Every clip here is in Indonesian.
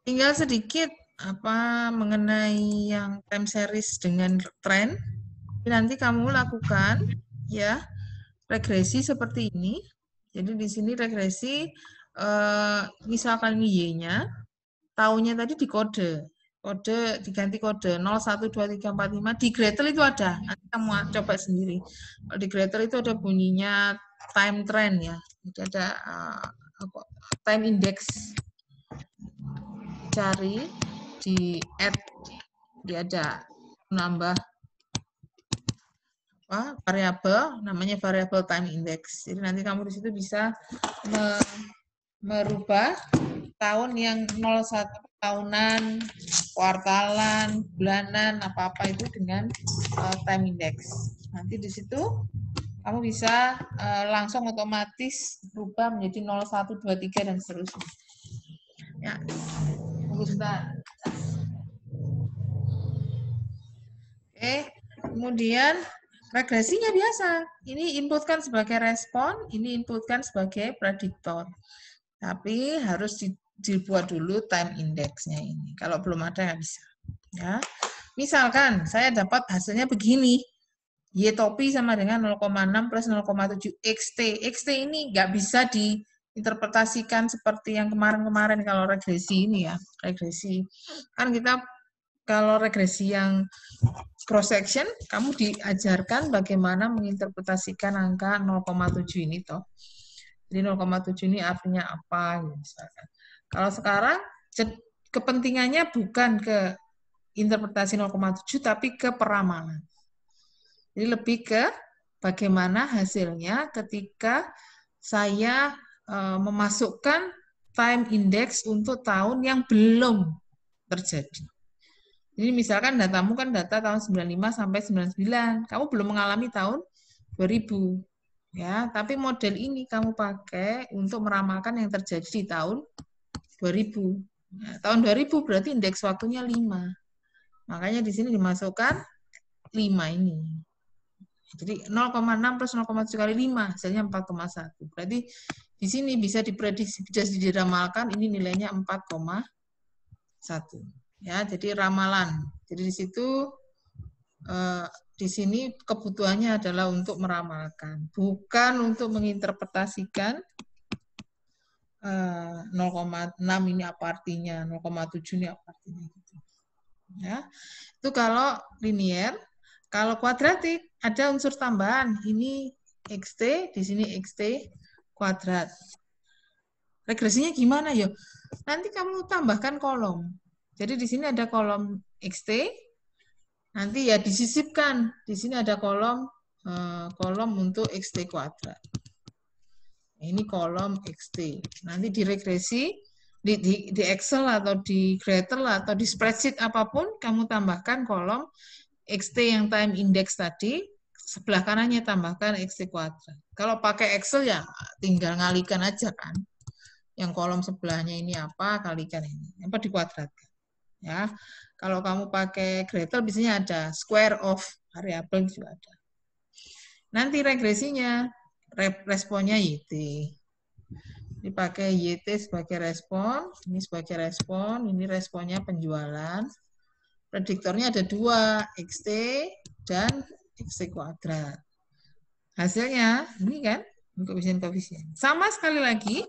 tinggal sedikit apa mengenai yang time series dengan tren. Nanti kamu lakukan ya regresi seperti ini. Jadi di sini regresi misalkan ini Y-nya, tahunnya tadi dikode. Kode diganti kode 012345 di Gretel itu ada. Nanti kamu coba sendiri. Kalau di Gretel itu ada bunyinya time trend ya. Jadi ada time index. Cari di add dia ada nambah variabel namanya variabel time index. Jadi nanti kamu di situ bisa merubah tahun yang 01 tahunan, kuartalan, bulanan, apa-apa itu dengan time index. Nanti di situ kamu bisa langsung otomatis berubah menjadi 01, 2, 3 dan seterusnya. Ya, tunggu sebentar. Oke, kemudian regresinya biasa. Ini inputkan sebagai respon, ini inputkan sebagai prediktor. Tapi harus dibuat dulu time indexnya ini. Kalau belum ada nggak bisa. Ya, misalkan saya dapat hasilnya begini, Y topi sama dengan 0,6 plus 0,7 XT. XT ini nggak bisa diinterpretasikan seperti yang kemarin-kemarin kalau regresi ini ya. Regresi. Kan kita kalau regresi yang cross section, kamu diajarkan bagaimana menginterpretasikan angka 0,7 ini toh. Jadi 0,7 ini artinya apa misalkan. Kalau sekarang kepentingannya bukan ke interpretasi 0,7 tapi ke peramalan. Jadi lebih ke bagaimana hasilnya ketika saya memasukkan time index untuk tahun yang belum terjadi. Jadi misalkan datamu kan data tahun 95 sampai 99, kamu belum mengalami tahun 2000. Ya, tapi model ini kamu pakai untuk meramalkan yang terjadi di tahun 2000. Nah, tahun 2000 berarti indeks waktunya 5. Makanya di sini dimasukkan 5 ini. Jadi 0,6 plus 0,7 kali 5, hasilnya 4,1. Berarti di sini bisa diprediksi, bisa diramalkan ini nilainya 4,1. Ya, jadi ramalan. Jadi di sini kebutuhannya adalah untuk meramalkan, bukan untuk menginterpretasikan 0,6 ini apa artinya, 0,7 ini apa artinya gitu. Ya. Itu kalau linier. Kalau kuadratik ada unsur tambahan. Ini XT, di sini XT kuadrat. Regresinya gimana ya? Nanti kamu tambahkan kolom. Jadi di sini ada kolom XT, nanti ya disisipkan. Di sini ada kolom untuk XT kuadrat. Ini kolom XT. Nanti diregresi di Excel atau di Gretel atau di spreadsheet apapun, kamu tambahkan kolom XT yang time index tadi, sebelah kanannya tambahkan XT kuadrat. Kalau pakai Excel ya tinggal ngalikan aja kan. Yang kolom sebelahnya ini apa, kalikan ini. Apa dikuadratkan. Ya. Kalau kamu pakai Gretel biasanya ada square of variabel juga ada. Nanti regresinya responnya YT. Dipakai YT sebagai respon, ini sebagai respon, ini responnya penjualan. Prediktornya ada 2, XT dan XT kuadrat. Hasilnya ini kan koefisien-koefisien. Sama sekali lagi,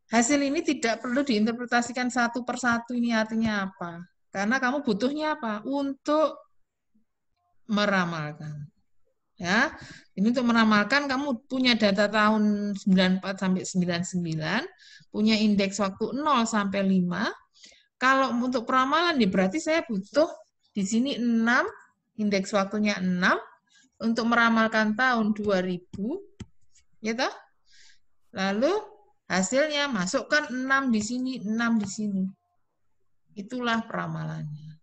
hasil ini tidak perlu diinterpretasikan satu persatu ini artinya apa. Karena kamu butuhnya apa? Untuk meramalkan. Ya, ini untuk meramalkan kamu punya data tahun 94 sampai 99, punya indeks waktu 0 sampai 5. Kalau untuk peramalan nih berarti saya butuh di sini 6, indeks waktunya 6 untuk meramalkan tahun 2000, ya toh? Lalu hasilnya masukkan 6 di sini, 6 di sini. Itulah peramalannya.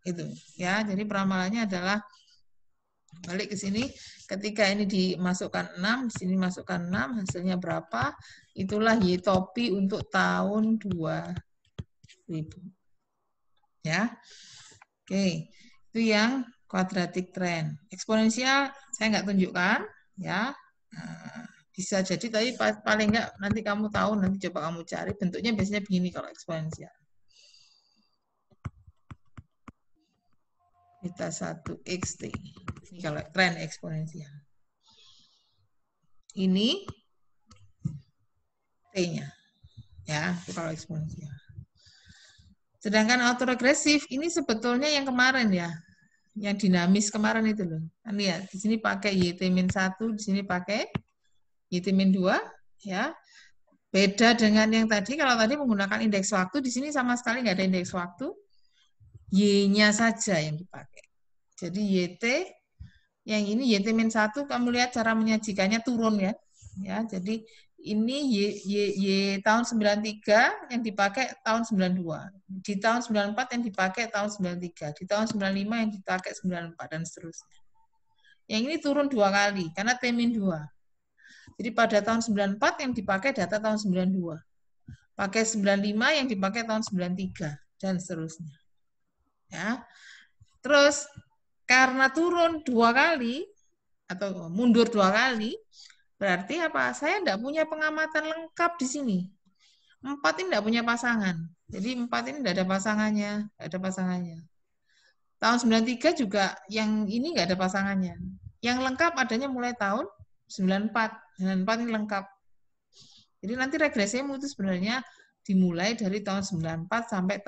Itu ya, jadi peramalannya adalah balik ke sini, ketika ini dimasukkan 6, di sini masukkan 6, hasilnya berapa? Itulah Y topi untuk tahun 2000. Ya. Oke. Itu yang quadratic trend. Eksponensial saya nggak tunjukkan, ya. Bisa jadi tapi paling nggak nanti kamu tahu, nanti coba kamu cari bentuknya biasanya begini kalau eksponensial. beta 1 xt. Ini kalau tren eksponensial. Ini t-nya. Ya, itu kalau eksponensial. Sedangkan autoregresif ini sebetulnya yang kemarin ya. Yang dinamis kemarin itu loh. Kan lihat, di sini pakai YT-1, di sini pakai YT-2 ya. Beda dengan yang tadi, kalau tadi menggunakan indeks waktu, di sini sama sekali nggak ada indeks waktu. Y-nya saja yang dipakai. Jadi YT, yang ini YT-1, kamu lihat cara menyajikannya turun ya. Ya, jadi ini Y tahun 93 yang dipakai tahun 92. Di tahun 94 yang dipakai tahun 93. Di tahun 95 yang dipakai 94 dan seterusnya. Yang ini turun 2 kali karena T-2. Jadi pada tahun 94 yang dipakai data tahun 92. Pakai 95 yang dipakai tahun 93 dan seterusnya. Ya. Terus karena turun 2 kali atau mundur 2 kali, berarti apa? Saya tidak punya pengamatan lengkap di sini. 4 ini tidak punya pasangan. Jadi 4 ini tidak ada pasangannya, tidak ada pasangannya. Tahun 93 juga yang ini nggak ada pasangannya. Yang lengkap adanya mulai tahun 94. 94 ini lengkap. Jadi nanti regresinya itu sebenarnya dimulai dari tahun 94 sampai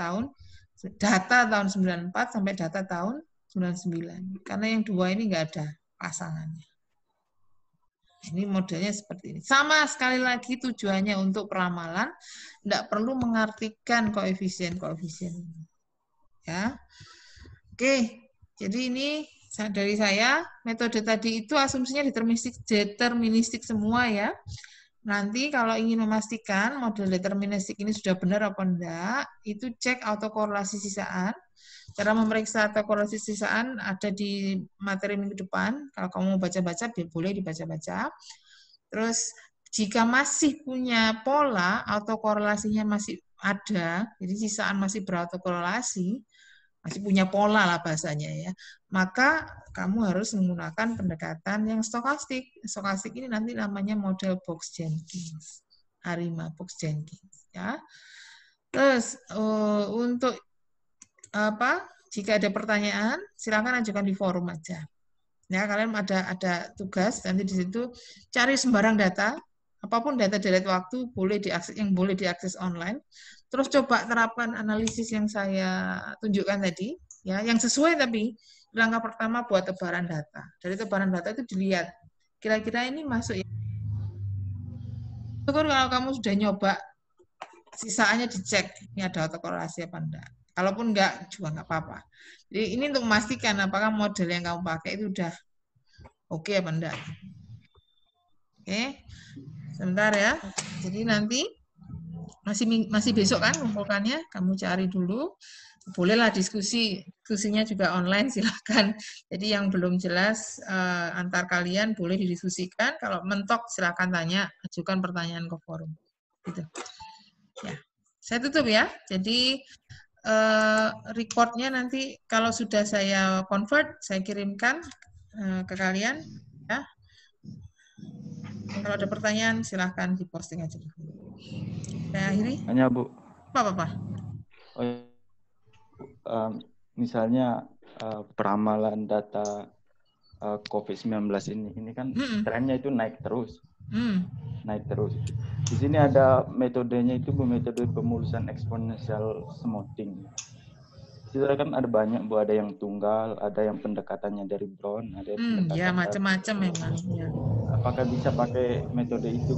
data tahun 94 sampai data tahun 99. Karena yang 2 ini nggak ada pasangannya. Ini modelnya seperti ini. Sama sekali lagi tujuannya untuk peramalan, tidak perlu mengartikan koefisien-koefisien ini. Ya. Oke, jadi ini dari saya, metode tadi itu asumsinya deterministik semua ya. Nanti kalau ingin memastikan model deterministik ini sudah benar apa enggak, itu cek autokorelasi sisaan. Cara memeriksa autokorelasi sisaan ada di materi minggu depan. Kalau kamu mau baca-baca, boleh dibaca-baca. Terus jika masih punya pola, autokorelasinya masih ada, jadi sisaan masih berautokorelasi, masih punya pola lah bahasanya ya, maka kamu harus menggunakan pendekatan yang stokastik. Stokastik ini nanti namanya model Box-Jenkins, ARIMA Box-Jenkins ya. Terus untuk apa? Jika ada pertanyaan, silakan ajukan di forum aja. Ya, kalian ada tugas nanti di situ cari sembarang data, apapun data delete waktu boleh diakses, yang boleh diakses online. Terus coba terapkan analisis yang saya tunjukkan tadi, ya, yang sesuai tapi langkah pertama buat tebaran data. Dari tebaran data itu dilihat kira-kira ini masuk ya. Syukur kalau kamu sudah nyoba, sisaannya dicek ini ada autokorelasi apa enggak. Kalaupun enggak juga enggak apa-apa. Jadi ini untuk memastikan apakah model yang kamu pakai itu udah oke apa enggak. Oke, sebentar ya. Jadi nanti masih besok kan kumpulkannya, kamu cari dulu. Bolehlah diskusinya juga online silakan. Jadi yang belum jelas antar kalian boleh didiskusikan. Kalau mentok silakan tanya, ajukan pertanyaan ke forum. Gitu. Ya, saya tutup ya. Jadi recordnya nanti kalau sudah saya convert, saya kirimkan ke kalian. Ya. Kalau ada pertanyaan silahkan diposting aja. Saya akhiri. Hanya Bu. Apa? Misalnya peramalan data COVID-19 ini kan trennya itu naik terus. Naik terus. Di sini ada metodenya itu metode pemulusan eksponensial smoothing. Di situ kan ada banyak Bu, ada yang tunggal, ada yang pendekatannya dari Brown, ada yang pendekatan ya macam-macam memang ya. Apakah bisa pakai metode itu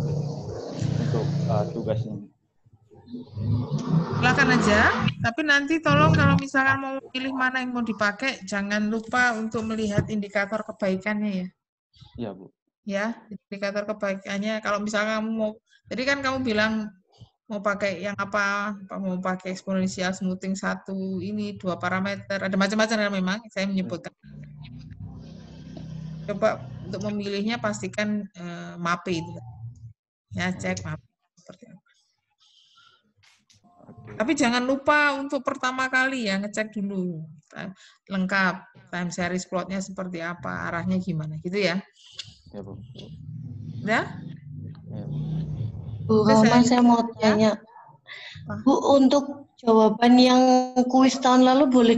untuk tugas ini? Silakan aja, tapi nanti tolong kalau misalkan mau pilih mana yang mau dipakai, jangan lupa untuk melihat indikator kebaikannya ya. Iya Bu. Ya, indikator kebaikannya. Kalau misalkan kamu mau, tadi kan kamu bilang mau pakai yang apa mau pakai eksponensial smoothing 1, ini 2 parameter, ada macam-macam ya memang, saya menyebutkan. Coba untuk memilihnya pastikan MAPE itu. Ya, cek MAPE seperti apa. Tapi jangan lupa untuk pertama kali ya ngecek dulu lengkap time series plotnya seperti apa, arahnya gimana gitu ya. Ya Bu. Udah? Ya. Bu, saya mau tanya. Bu, untuk jawaban yang kuis tahun lalu boleh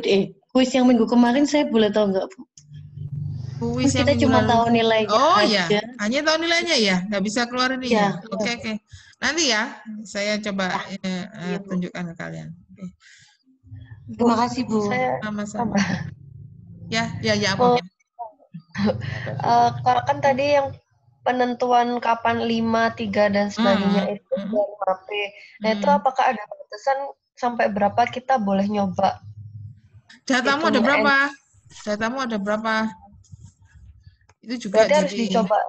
kuis yang minggu kemarin saya boleh tahu nggak, Bu? Kuis kita cuma tahu nilainya aja. Ya, hanya tahu nilainya ya, nggak bisa keluar ininya. Ya, oke. Nanti ya, saya coba tunjukkan ke kalian. Terima kasih, Bu. Sama-sama. Ya. Kalau kan tadi yang penentuan kapan 5, 3, dan sebagainya itu dari MAPE. Nah, itu apakah ada batasan sampai berapa kita boleh nyoba? Datamu ada berapa? Datamu ada berapa? Itu juga berarti harus dicoba.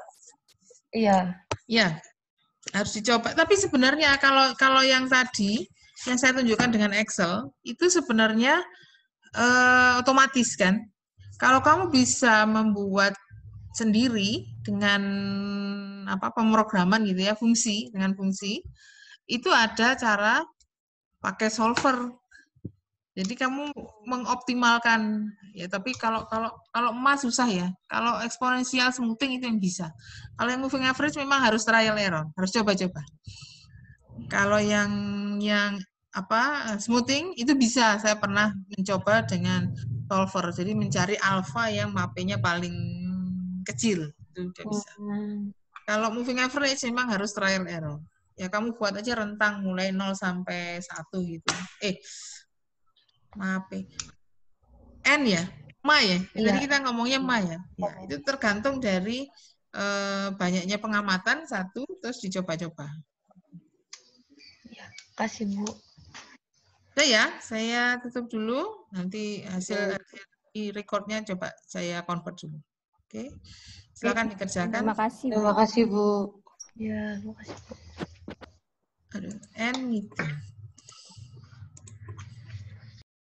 Iya. Ya, harus dicoba. Tapi sebenarnya kalau yang tadi yang saya tunjukkan dengan Excel itu sebenarnya otomatis kan. Kalau kamu bisa membuat sendiri dengan pemrograman gitu ya, dengan fungsi itu ada cara pakai solver. Jadi kamu mengoptimalkan ya, tapi kalau emas susah ya. Kalau eksponensial smoothing itu yang bisa. Kalau yang moving average memang harus trial error, harus coba-coba. Kalau yang smoothing itu bisa, saya pernah mencoba dengan solver. Jadi mencari alfa yang MAPE-nya paling kecil, itu udah bisa. Kalau moving average memang harus trial error. Ya kamu buat aja rentang mulai 0 sampai 1 gitu. MAPE. N ya? Ma ya? Tadi kita ngomongnya Ma ya? Ya, itu tergantung dari banyaknya pengamatan satu, terus dicoba-coba. Kasih, Bu. Udah ya, saya tutup dulu. Nanti hasil di recordnya coba saya convert dulu. Oke, silakan dikerjakan. Terima kasih, Bu. Terima kasih, Bu. Ya, terima kasih, Bu. Aduh, N meeting.